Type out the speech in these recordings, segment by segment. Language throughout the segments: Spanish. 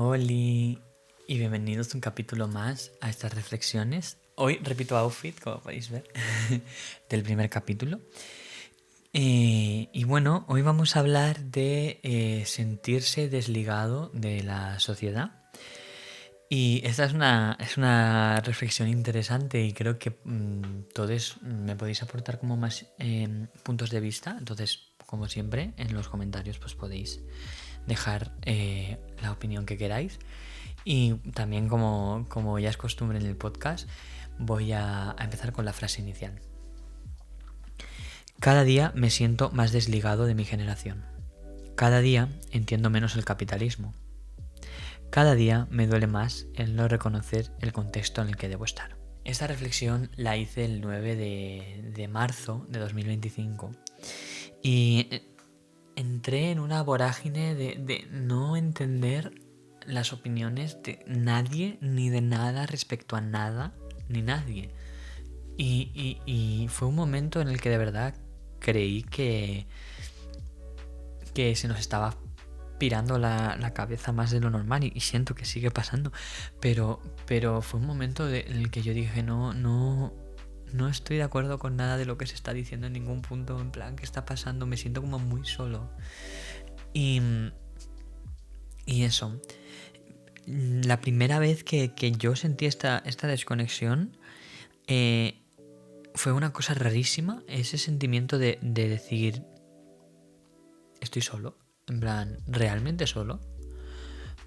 Oli y bienvenidos a un capítulo más a estas reflexiones. Hoy repito outfit, como podéis ver, del primer capítulo. Y bueno, hoy vamos a hablar de sentirse desligado de la sociedad. Y esta es una reflexión interesante y creo que todos me podéis aportar como más puntos de vista. Entonces, como siempre, en los comentarios pues podéis dejar la opinión que queráis. Y también como ya es costumbre en el podcast, voy a empezar con la frase inicial. Cada día me siento más desligado de mi generación. Cada día entiendo menos el capitalismo. Cada día me duele más el no reconocer el contexto en el que debo estar. Esta reflexión la hice el 9 de marzo de 2025 y entré en una vorágine de no entender las opiniones de nadie ni de nada respecto a nada ni nadie. Y fue un momento en el que de verdad creí que se nos estaba pirando la cabeza más de lo normal y siento que sigue pasando, pero fue un momento en el que yo dije no estoy de acuerdo con nada de lo que se está diciendo en ningún punto, en plan, ¿qué está pasando? Me siento como muy solo. Y eso, la primera vez que yo sentí esta desconexión fue una cosa rarísima, ese sentimiento de decir, estoy solo, en plan, realmente solo,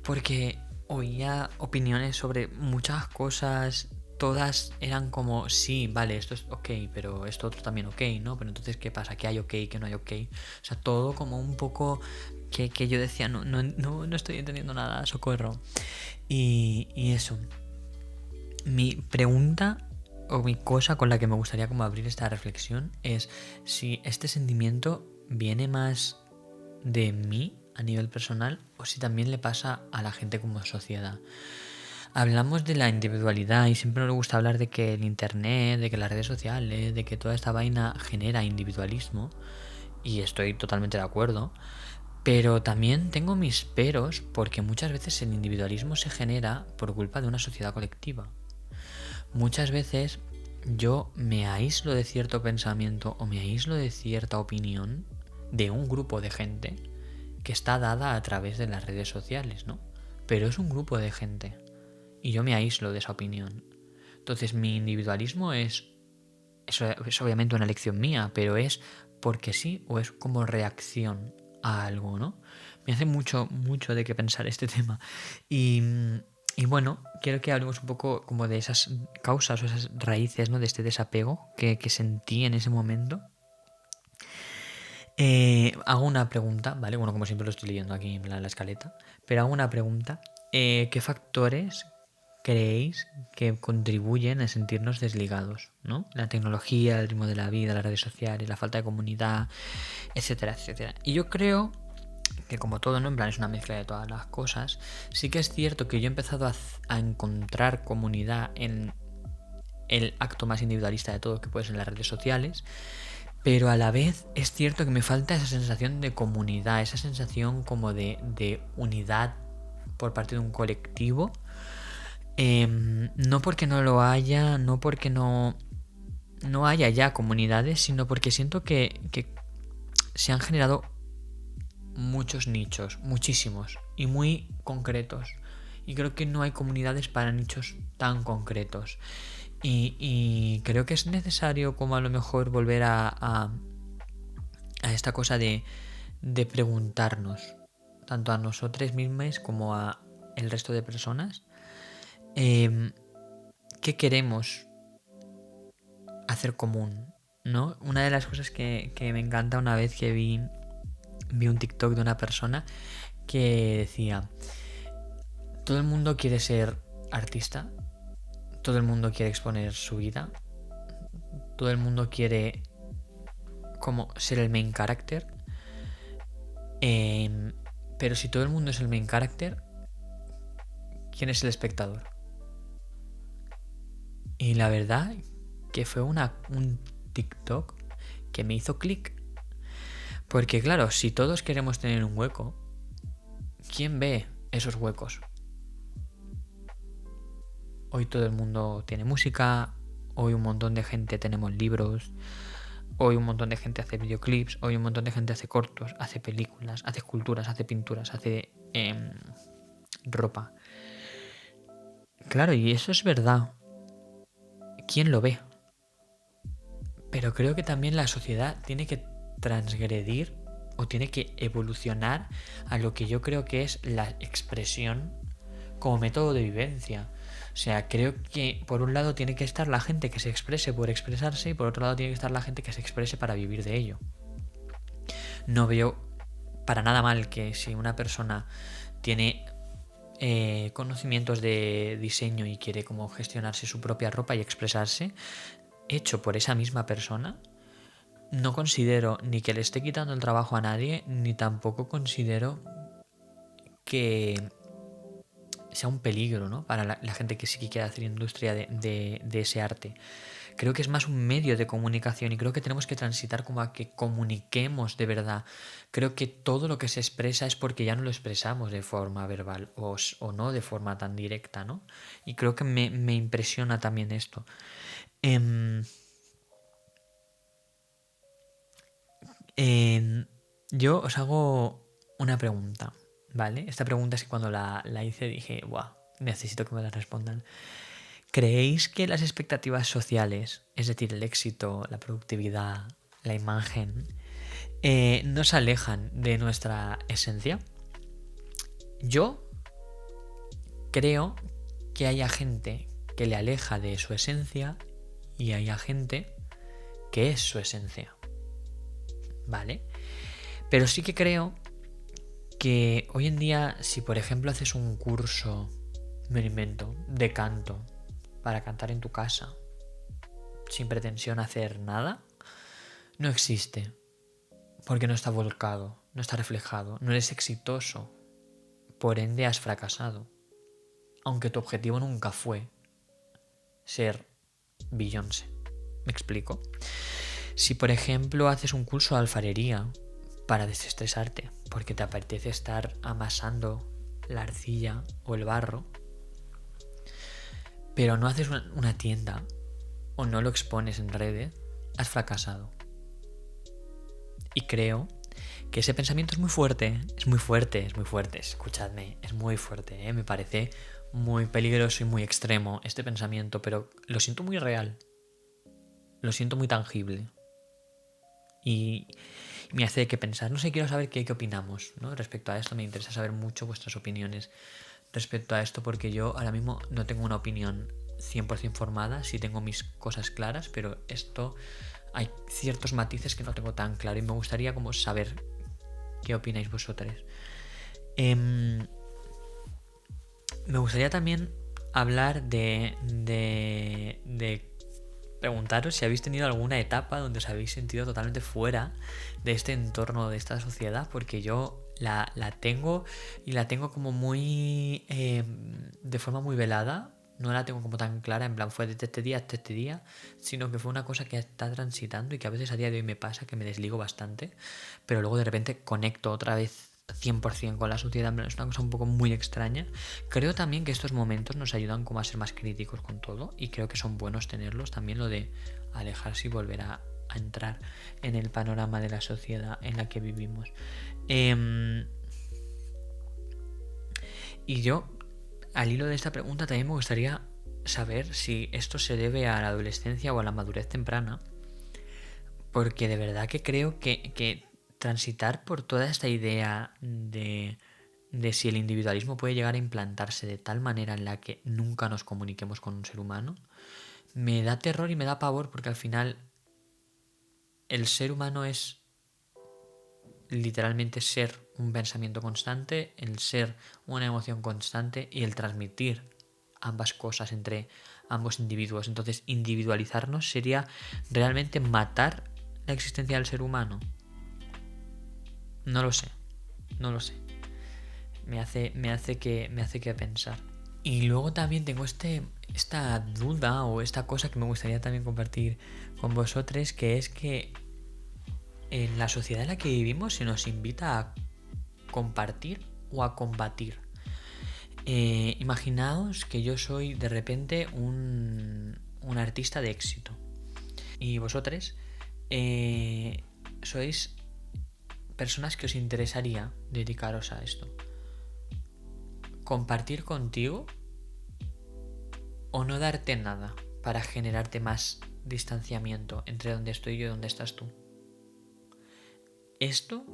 porque oía opiniones sobre muchas cosas, todas eran como, sí, vale, esto es ok, pero esto otro también ok, ¿no? Pero entonces, ¿qué pasa? ¿Qué hay ok? ¿Qué no hay ok? O sea, todo como un poco que yo decía, no estoy entendiendo nada, socorro. Y eso. Mi pregunta o mi cosa con la que me gustaría como abrir esta reflexión es si este sentimiento viene más de mí a nivel personal o si también le pasa a la gente como sociedad. Hablamos de la individualidad y siempre nos gusta hablar de que el internet, de que las redes sociales, de que toda esta vaina genera individualismo, y estoy totalmente de acuerdo, pero también tengo mis peros porque muchas veces el individualismo se genera por culpa de una sociedad colectiva. Muchas veces yo me aíslo de cierto pensamiento o me aíslo de cierta opinión de un grupo de gente que está dada a través de las redes sociales, ¿no? Pero es un grupo de gente y yo me aíslo de esa opinión. Entonces mi individualismo es obviamente una elección mía, pero es porque sí o es como reacción a algo, ¿no? Me hace mucho de qué pensar este tema. Y bueno, quiero que hablemos un poco como de esas causas o esas raíces, ¿no? De este desapego que sentí en ese momento. Hago una pregunta, ¿vale? Bueno, como siempre lo estoy leyendo aquí en la escaleta, pero hago una pregunta. ¿Qué factores creéis que contribuyen a sentirnos desligados, ¿no? La tecnología, el ritmo de la vida, las redes sociales, la falta de comunidad, etcétera, etcétera. Y yo creo que como todo, ¿no? En plan, es una mezcla de todas las cosas. Sí que es cierto que yo he empezado a encontrar comunidad en el acto más individualista de todo, que puede ser en las redes sociales, pero a la vez es cierto que me falta esa sensación de comunidad, esa sensación como de unidad por parte de un colectivo. No porque no lo haya, no porque no haya ya comunidades, sino porque siento que se han generado muchos nichos, muchísimos y muy concretos. Y creo que no hay comunidades para nichos tan concretos. Y creo que es necesario como a lo mejor volver a esta cosa de preguntarnos, tanto a nosotros mismos como a el resto de personas, ¿qué queremos hacer común? ¿No? Una de las cosas que me encanta una vez que vi un TikTok de una persona que decía, todo el mundo quiere ser artista, todo el mundo quiere exponer su vida, todo el mundo quiere como ser el main character, pero si todo el mundo es el main character, ¿quién es el espectador? Y la verdad que fue un TikTok que me hizo clic. Porque claro, si todos queremos tener un hueco, ¿quién ve esos huecos? Hoy todo el mundo tiene música, hoy un montón de gente tenemos libros, hoy un montón de gente hace videoclips, hoy un montón de gente hace cortos, hace películas, hace esculturas, hace pinturas, hace ropa. Claro, y eso es verdad. ¿Quién lo ve? Pero creo que también la sociedad tiene que transgredir o tiene que evolucionar a lo que yo creo que es la expresión como método de vivencia. O sea, creo que por un lado tiene que estar la gente que se exprese por expresarse y por otro lado tiene que estar la gente que se exprese para vivir de ello. No veo para nada mal que si una persona tiene conocimientos de diseño y quiere como gestionarse su propia ropa y expresarse, hecho por esa misma persona, no considero ni que le esté quitando el trabajo a nadie, ni tampoco considero que sea un peligro, ¿no? Para la gente que sí que quiere hacer industria de ese arte. Creo que es más un medio de comunicación y creo que tenemos que transitar como a que comuniquemos de verdad. Creo que todo lo que se expresa es porque ya no lo expresamos de forma verbal o no de forma tan directa, ¿no? Y creo que me impresiona también esto. Yo os hago una pregunta, ¿vale? Esta pregunta es que cuando la hice dije, ¡buah! Necesito que me la respondan. ¿Creéis que las expectativas sociales, es decir, el éxito, la productividad, la imagen, nos alejan de nuestra esencia? Yo creo que haya gente que le aleja de su esencia y haya gente que es su esencia, ¿vale? Pero sí que creo que hoy en día, si por ejemplo haces un curso, me lo invento, de canto, para cantar en tu casa, sin pretensión hacer nada, no existe. Porque no está volcado, no está reflejado, no eres exitoso. Por ende has fracasado. Aunque tu objetivo nunca fue ser Beyoncé. ¿Me explico? Si por ejemplo haces un curso de alfarería para desestresarte, porque te apetece estar amasando la arcilla o el barro, pero no haces una tienda o no lo expones en redes, has fracasado. Y creo que ese pensamiento es muy fuerte, escuchadme, es muy fuerte, me parece muy peligroso y muy extremo este pensamiento, pero lo siento muy real, lo siento muy tangible. Y me hace que pensar, no sé, quiero saber qué opinamos, ¿no? Respecto a esto, me interesa saber mucho vuestras opiniones respecto a esto, porque yo ahora mismo no tengo una opinión 100% formada, sí tengo mis cosas claras, pero esto hay ciertos matices que no tengo tan claro y me gustaría como saber qué opináis vosotros. Me gustaría también hablar de preguntaros si habéis tenido alguna etapa donde os habéis sentido totalmente fuera de este entorno, de esta sociedad, porque yo la tengo y la tengo como muy de forma muy velada. No la tengo como tan clara, en plan fue desde este día hasta este día, sino que fue una cosa que está transitando y que a veces a día de hoy me pasa, que me desligo bastante, pero luego de repente conecto otra vez 100% con la sociedad. Es una cosa un poco muy extraña. Creo también que estos momentos nos ayudan como a ser más críticos con todo y creo que son buenos tenerlos, también lo de alejarse y volver a entrar en el panorama de la sociedad en la que vivimos. Y yo, al hilo de esta pregunta, también me gustaría saber si esto se debe a la adolescencia o a la madurez temprana, porque de verdad que creo que transitar por toda esta idea de si el individualismo puede llegar a implantarse de tal manera en la que nunca nos comuniquemos con un ser humano, me da terror y me da pavor, porque al final el ser humano es literalmente ser un pensamiento constante, el ser una emoción constante y el transmitir ambas cosas entre ambos individuos. Entonces, individualizarnos sería realmente matar la existencia del ser humano. No lo sé. Me hace que pensar. Y luego también tengo esta duda o esta cosa que me gustaría también compartir con vosotros, que es que en la sociedad en la que vivimos se nos invita a compartir o a combatir. Imaginaos que yo soy de repente un artista de éxito y vosotros sois personas que os interesaría dedicaros a esto. Compartir contigo o no darte nada para generarte más distanciamiento entre donde estoy yo y donde estás tú. Esto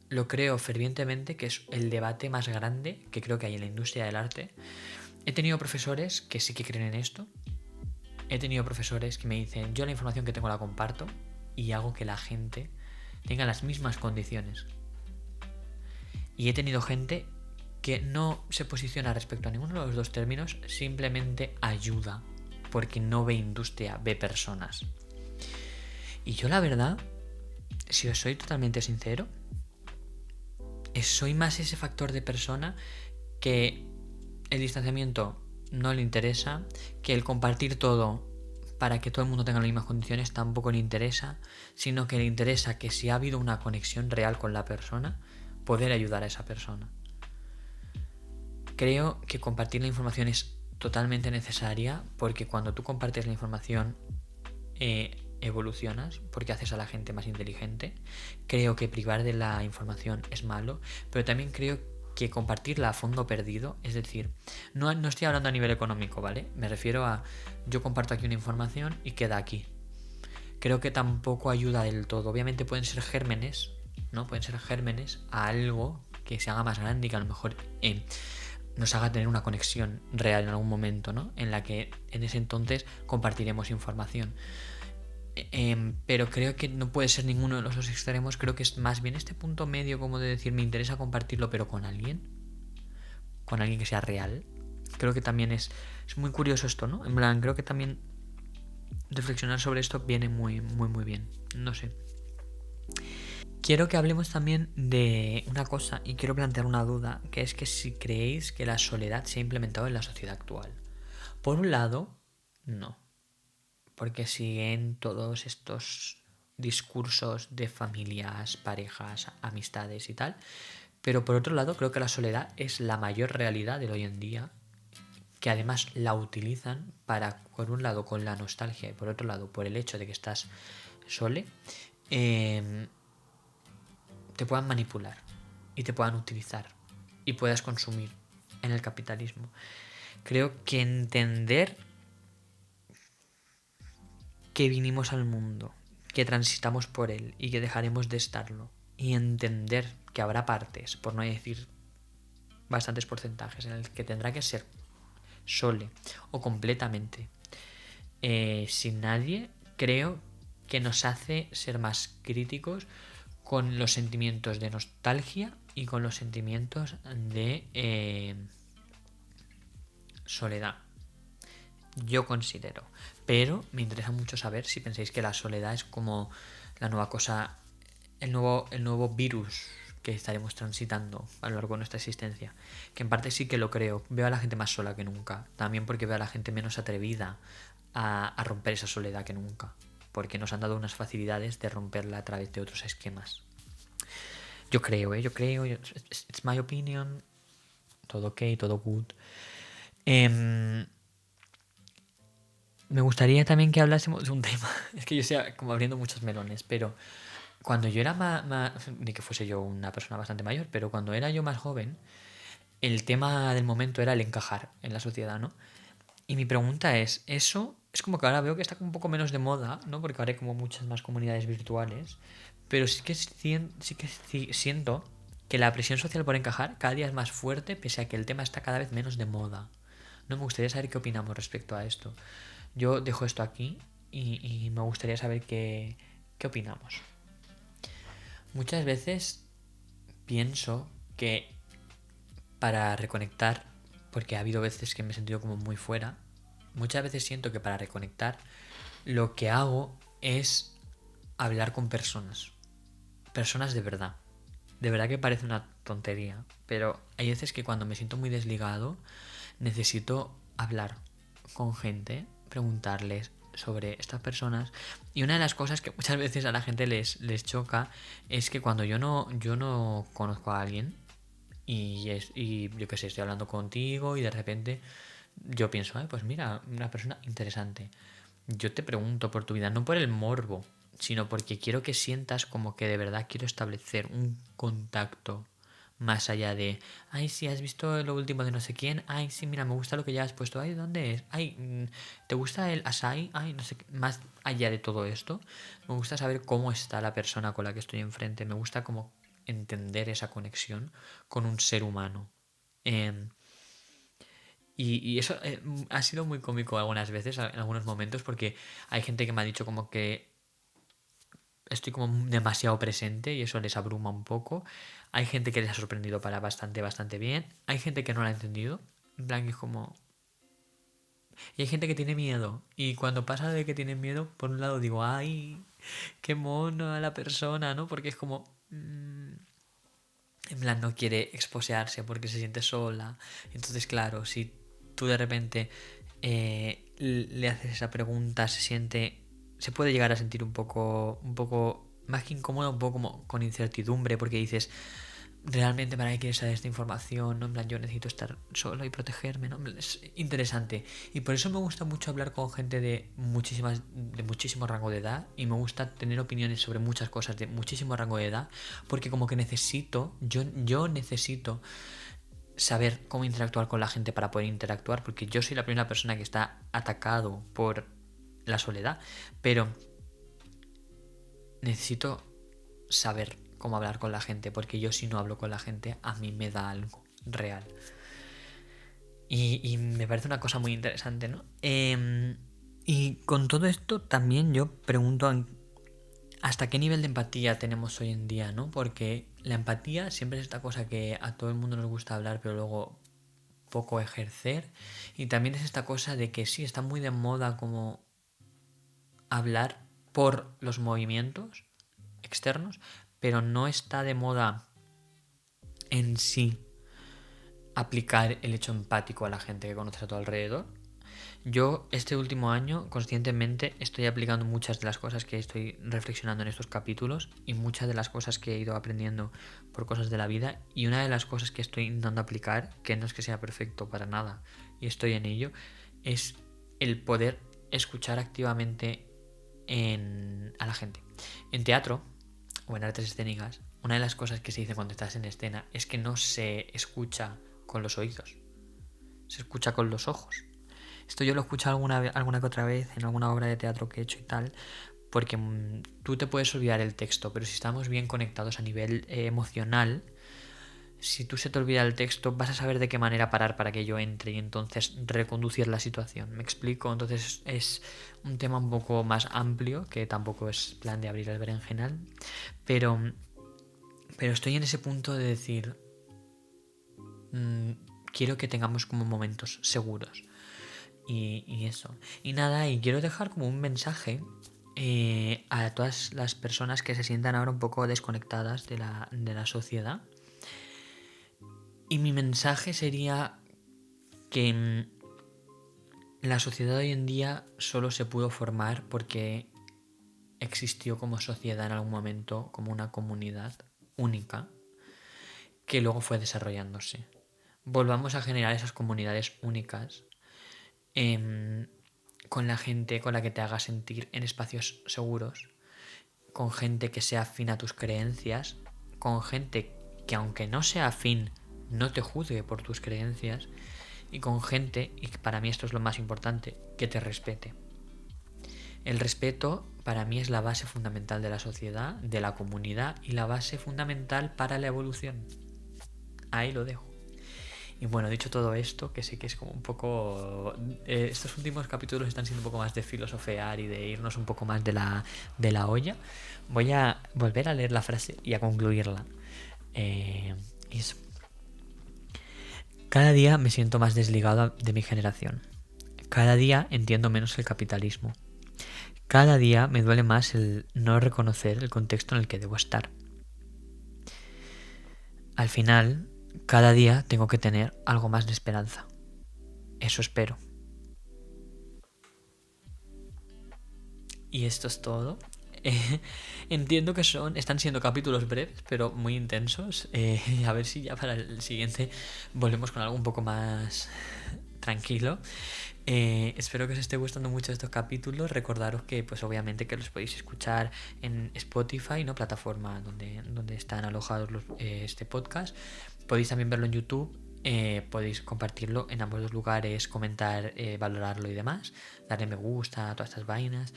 lo creo fervientemente que es el debate más grande que creo que hay en la industria del arte. He tenido profesores que sí que creen en esto. He tenido profesores que me dicen, yo la información que tengo la comparto y hago que la gente tenga las mismas condiciones. Y he tenido gente que no se posiciona respecto a ninguno de los dos términos, simplemente ayuda, porque no ve industria, ve personas. Y yo la verdad, si os soy totalmente sincero, soy más ese factor de persona que el distanciamiento no le interesa, que el compartir todo para que todo el mundo tenga las mismas condiciones tampoco le interesa, sino que le interesa que si ha habido una conexión real con la persona, poder ayudar a esa persona. Creo que compartir la información es totalmente necesaria porque cuando tú compartes la información evolucionas porque haces a la gente más inteligente. Creo que privar de la información es malo, pero también creo que compartirla a fondo perdido, es decir, no estoy hablando a nivel económico, ¿vale? Me refiero a yo comparto aquí una información y queda aquí. Creo que tampoco ayuda del todo. Obviamente pueden ser gérmenes, ¿no? Pueden ser gérmenes a algo que se haga más grande y que a lo mejor nos haga tener una conexión real en algún momento, ¿no? En la que en ese entonces compartiremos información. Pero creo que no puede ser ninguno de los dos extremos. Creo que es más bien este punto medio, como de decir, me interesa compartirlo, pero con alguien que sea real. Creo que también es muy curioso esto, ¿no? En plan, creo que también reflexionar sobre esto viene muy, muy, muy bien. No sé. Quiero que hablemos también de una cosa y quiero plantear una duda, que es que si creéis que la soledad se ha implementado en la sociedad actual. Por un lado, no. Porque siguen todos estos discursos de familias, parejas, amistades y tal. Pero por otro lado, creo que la soledad es la mayor realidad del hoy en día, que además la utilizan para, por un lado, con la nostalgia y por otro lado, por el hecho de que estás sole, te puedan manipular y te puedan utilizar y puedas consumir en el capitalismo. Creo que entender que vinimos al mundo, que transitamos por él y que dejaremos de estarlo, y entender que habrá partes, por no decir bastantes porcentajes, en el que tendrá que ser sole o completamente sin nadie, creo que nos hace ser más críticos con los sentimientos de nostalgia y con los sentimientos de soledad. Yo considero. Pero me interesa mucho saber si pensáis que la soledad es como la nueva cosa, el nuevo virus que estaremos transitando a lo largo de nuestra existencia. Que en parte sí que lo creo. Veo a la gente más sola que nunca. También porque veo a la gente menos atrevida a romper esa soledad que nunca. Porque nos han dado unas facilidades de romperla a través de otros esquemas. Yo creo. It's my opinion. Todo ok, todo good. Me gustaría también que hablásemos de un tema. Es que yo estoy como abriendo muchos melones, pero cuando yo era más, ni que fuese yo una persona bastante mayor, pero cuando era yo más joven, el tema del momento era el encajar en la sociedad, ¿no? Y mi pregunta es, eso es como que ahora veo que está un poco menos de moda, ¿no? Porque ahora hay como muchas más comunidades virtuales, pero sí que siento que la presión social por encajar cada día es más fuerte, pese a que el tema está cada vez menos de moda. No, me gustaría saber qué opinamos respecto a esto. Yo dejo esto aquí y me gustaría saber qué opinamos. Muchas veces pienso que para reconectar, porque ha habido veces que me he sentido como muy fuera, muchas veces siento que para reconectar lo que hago es hablar con personas de verdad. De verdad que parece una tontería, pero hay veces que cuando me siento muy desligado necesito hablar con gente, preguntarles sobre estas personas. Y una de las cosas que muchas veces a la gente les choca es que cuando yo no conozco a alguien y yo qué sé, estoy hablando contigo y de repente yo pienso, pues mira, una persona interesante. Yo te pregunto por tu vida, no por el morbo, sino porque quiero que sientas como que de verdad quiero establecer un contacto más allá de, ay, sí, has visto lo último de no sé quién, ay, sí, mira, me gusta lo que ya has puesto, ay, ¿dónde es? Ay, ¿te gusta el açaí? Ay, no sé qué. Más allá de todo esto, me gusta saber cómo está la persona con la que estoy enfrente, me gusta como entender esa conexión con un ser humano. Em, y eso ha sido muy cómico algunas veces, en algunos momentos, porque hay gente que me ha dicho como que estoy como demasiado presente y eso les abruma un poco. Hay gente que les ha sorprendido para bastante bien. Hay gente que no lo ha entendido. En plan, que es como... Y hay gente que tiene miedo. Y cuando pasa de que tienen miedo, por un lado digo, ay, qué mono a la persona, ¿no? Porque es como... en plan, no quiere exposearse porque se siente sola. Entonces, claro, si tú de repente le haces esa pregunta, se puede llegar a sentir un poco más que incómodo, un poco como con incertidumbre, porque dices, realmente para qué quieres saber esta información, ¿no? En plan, yo necesito estar solo y protegerme, ¿no? Es interesante. Y por eso me gusta mucho hablar con gente de muchísimo rango de edad, y me gusta tener opiniones sobre muchas cosas de muchísimo rango de edad, porque como que yo necesito saber cómo interactuar con la gente para poder interactuar, porque yo soy la primera persona que está atacado por la soledad, pero necesito saber cómo hablar con la gente, porque yo si no hablo con la gente a mí me da algo real. Y me parece una cosa muy interesante, ¿no? Y con todo esto también yo pregunto hasta qué nivel de empatía tenemos hoy en día, ¿no? Porque la empatía siempre es esta cosa que a todo el mundo nos gusta hablar, pero luego poco ejercer. Y también es esta cosa de que sí, está muy de moda como hablar por los movimientos externos, pero no está de moda en sí aplicar el hecho empático a la gente que conoces a tu alrededor. Yo este último año conscientemente estoy aplicando muchas de las cosas que estoy reflexionando en estos capítulos y muchas de las cosas que he ido aprendiendo por cosas de la vida, y una de las cosas que estoy intentando aplicar, que no es que sea perfecto para nada y estoy en ello, es el poder escuchar activamente a la gente. En teatro o en artes escénicas, una de las cosas que se dice cuando estás en escena es que no se escucha con los oídos, se escucha con los ojos. Esto yo lo he escuchado alguna que otra vez en alguna obra de teatro que he hecho y tal, porque tú te puedes olvidar el texto, pero si estamos bien conectados a nivel emocional, si tú se te olvida el texto, vas a saber de qué manera parar para que yo entre y entonces reconducir la situación. ¿Me explico? Entonces es un tema un poco más amplio, que tampoco es plan de abrir el berenjenal, pero estoy en ese punto de decir, quiero que tengamos como momentos seguros. Y eso. Y nada, y quiero dejar como un mensaje a todas las personas que se sientan ahora un poco desconectadas de la sociedad. Y mi mensaje sería que la sociedad hoy en día solo se pudo formar porque existió como sociedad en algún momento, como una comunidad única, que luego fue desarrollándose. Volvamos a generar esas comunidades únicas con la gente con la que te haga sentir en espacios seguros, con gente que sea afín a tus creencias, con gente que aunque no sea afín no te juzgue por tus creencias, y con gente, y para mí esto es lo más importante, que te respete. El respeto para mí es la base fundamental de la sociedad, de la comunidad, y la base fundamental para la evolución. Ahí lo dejo. Y bueno, dicho todo esto, que sé que es como un poco... estos últimos capítulos están siendo un poco más de filosofear y de irnos un poco más de la olla. Voy a volver a leer la frase y a concluirla. Y eso. Cada día me siento más desligado de mi generación. Cada día entiendo menos el capitalismo. Cada día me duele más el no reconocer el contexto en el que debo estar. Al final, cada día tengo que tener algo más de esperanza. Eso espero. Y esto es todo. Entiendo que están siendo capítulos breves, pero muy intensos. A ver si ya para el siguiente volvemos con algo un poco más tranquilo. Espero que os esté gustando mucho estos capítulos. Recordaros que pues obviamente que los podéis escuchar en Spotify, ¿no? Plataforma donde están alojados este podcast. Podéis también verlo en YouTube. Podéis compartirlo en ambos los lugares, comentar, valorarlo y demás, darle me gusta a todas estas vainas.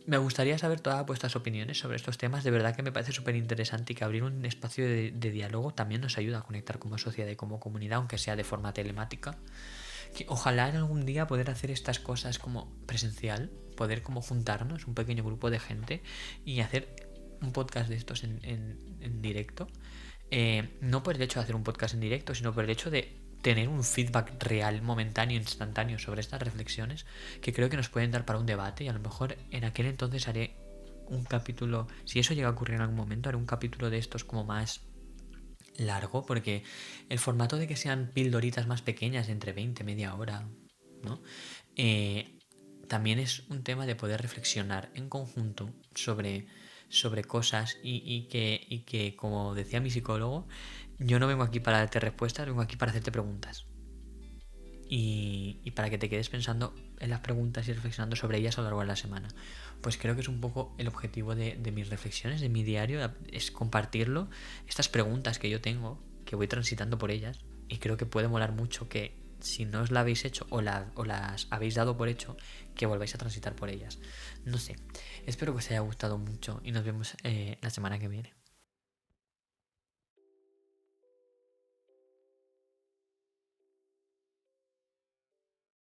Me gustaría saber todas vuestras opiniones sobre estos temas. De verdad que me parece súper interesante y que abrir un espacio de diálogo también nos ayuda a conectar como sociedad y como comunidad, aunque sea de forma telemática. Que ojalá en algún día poder hacer estas cosas como presencial, poder como juntarnos un pequeño grupo de gente y hacer un podcast de estos en directo. No por el hecho de hacer un podcast en directo, sino por el hecho de tener un feedback real, momentáneo, instantáneo sobre estas reflexiones que creo que nos pueden dar para un debate, y a lo mejor en aquel entonces haré un capítulo, si eso llega a ocurrir en algún momento, haré un capítulo de estos como más largo, porque el formato de que sean pildoritas más pequeñas, entre 20, media hora, ¿no? También es un tema de poder reflexionar en conjunto sobre cosas y que, como decía mi psicólogo, yo no vengo aquí para darte respuestas, vengo aquí para hacerte preguntas. Y para que te quedes pensando en las preguntas y reflexionando sobre ellas a lo largo de la semana. Pues creo que es un poco el objetivo de mis reflexiones, de mi diario, es compartirlo, estas preguntas que yo tengo, que voy transitando por ellas, y creo que puede molar mucho que si no os la habéis hecho o las habéis dado por hecho, que volváis a transitar por ellas. No sé, espero que os haya gustado mucho y nos vemos la semana que viene.